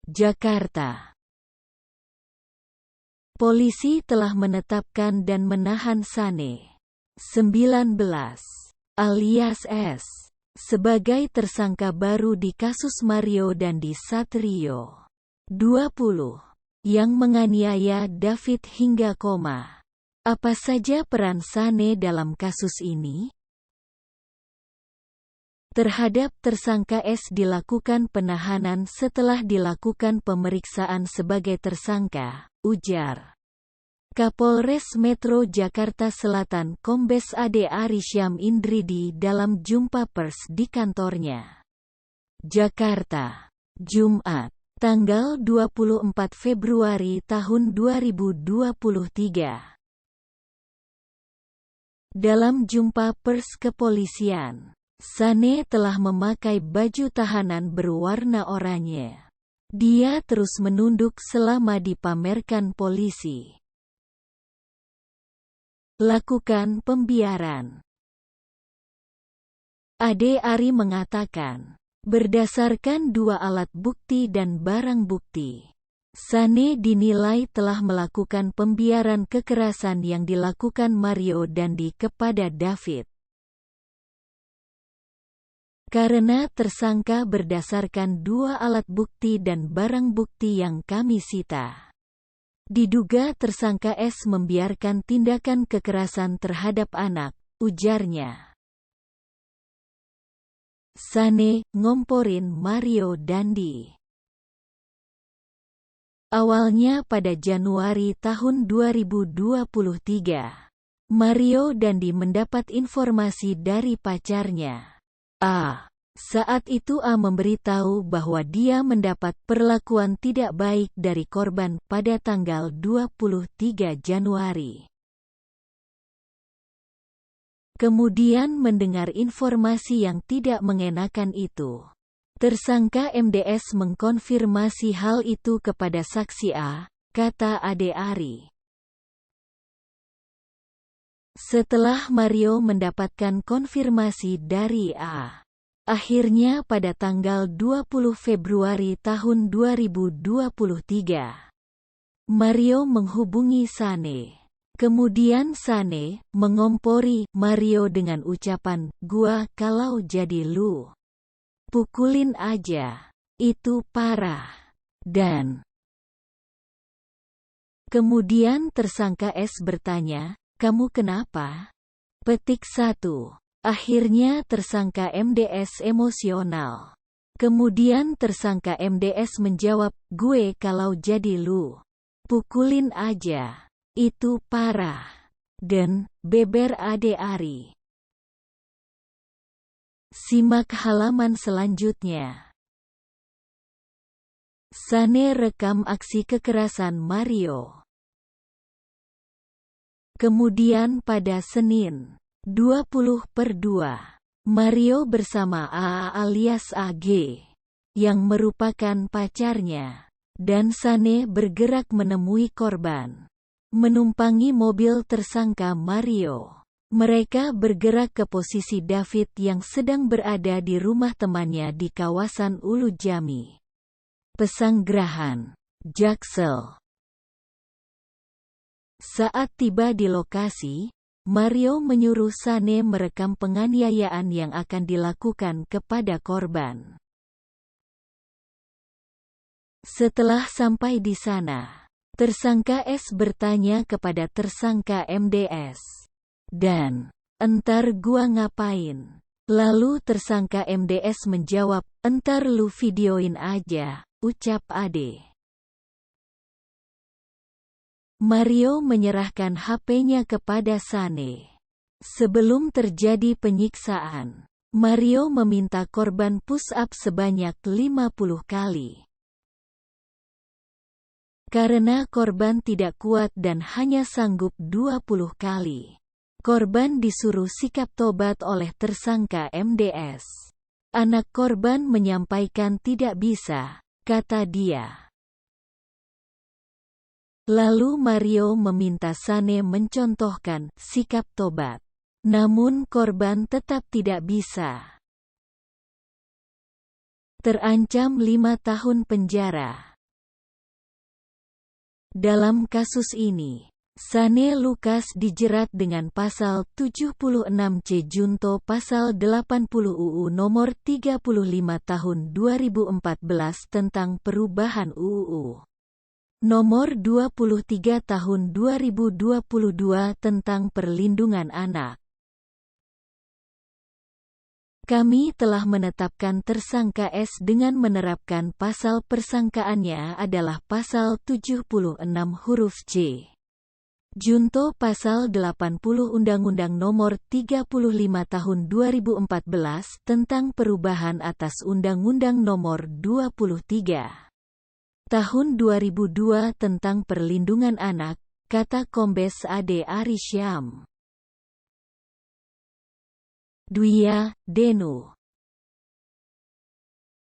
Jakarta. Polisi telah menetapkan dan menahan Sane, 19, alias S, sebagai tersangka baru di kasus Mario Dandi Satrio, 20, yang menganiaya David hingga koma. Apa saja peran Sane dalam kasus ini? Terhadap tersangka S dilakukan penahanan setelah dilakukan pemeriksaan sebagai tersangka, ujar Kapolres Metro Jakarta Selatan Kombes Ade Arysyam Indridi dalam jumpa pers di kantornya. Jakarta, Jumat, tanggal 24 Februari tahun 2023. Dalam jumpa pers kepolisian, Sane telah memakai baju tahanan berwarna oranye. Dia terus menunduk selama dipamerkan polisi. Lakukan pembiaran. Ade Ari mengatakan, berdasarkan dua alat bukti dan barang bukti, Sane dinilai telah melakukan pembiaran kekerasan yang dilakukan Mario Dandi kepada David. Karena tersangka berdasarkan dua alat bukti dan barang bukti yang kami sita, diduga tersangka S membiarkan tindakan kekerasan terhadap anak, ujarnya. Sane ngomporin Mario Dandi. Awalnya pada Januari tahun 2023, Mario Dandi mendapat informasi dari pacarnya, A. Saat itu A memberitahu bahwa dia mendapat perlakuan tidak baik dari korban pada tanggal 23 Januari. Kemudian mendengar informasi yang tidak mengenakan itu. Tersangka MDS mengkonfirmasi hal itu kepada saksi A, kata Ade Ari. Setelah Mario mendapatkan konfirmasi dari A, akhirnya pada tanggal 20 Februari tahun 2023, Mario menghubungi Sane. Kemudian Sane mengompori Mario dengan ucapan, "Gua kalau jadi lu, pukulin aja. Itu parah." Dan kemudian tersangka S bertanya, "Kamu kenapa?" Petik 1. Akhirnya tersangka MDS emosional. Kemudian tersangka MDS menjawab, "Gue kalau jadi lu, pukulin aja. Itu parah." Dan beber Ade Ari. Simak halaman selanjutnya. Sane rekam aksi kekerasan Mario. Kemudian pada Senin, 20/2, Mario bersama AA alias AG, yang merupakan pacarnya, dan Sane bergerak menemui korban. Menumpangi mobil tersangka Mario. Mereka bergerak ke posisi David yang sedang berada di rumah temannya di kawasan Ulu Jami, Pesanggerahan, Jaksel. Saat tiba di lokasi, Mario menyuruh Sane merekam penganiayaan yang akan dilakukan kepada korban. Setelah sampai di sana, tersangka S bertanya kepada tersangka MDS, "Dan, entar gua ngapain?" Lalu tersangka MDS menjawab, "Entar lu videoin aja," ucap Ade. Mario menyerahkan HP-nya kepada Sane. Sebelum terjadi penyiksaan, Mario meminta korban push up sebanyak 50 kali. Karena korban tidak kuat dan hanya sanggup 20 kali, korban disuruh sikap tobat oleh tersangka MDS. Anak korban menyampaikan tidak bisa, kata dia. Lalu Mario meminta Sane mencontohkan sikap tobat. Namun korban tetap tidak bisa. Terancam 5 tahun penjara. Dalam kasus ini, Sane Lucas dijerat dengan pasal 76C junto pasal 80 UU nomor 35 tahun 2014 tentang perubahan UU nomor 23 tahun 2022 tentang perlindungan anak. Kami telah menetapkan tersangka S dengan menerapkan pasal persangkaannya adalah pasal 76 huruf C. Junto pasal 80 Undang-Undang Nomor 35 Tahun 2014 tentang perubahan atas Undang-Undang Nomor 23 Tahun 2002 tentang perlindungan anak, kata Kombes Ade Arisyam. Dwiya, Denu.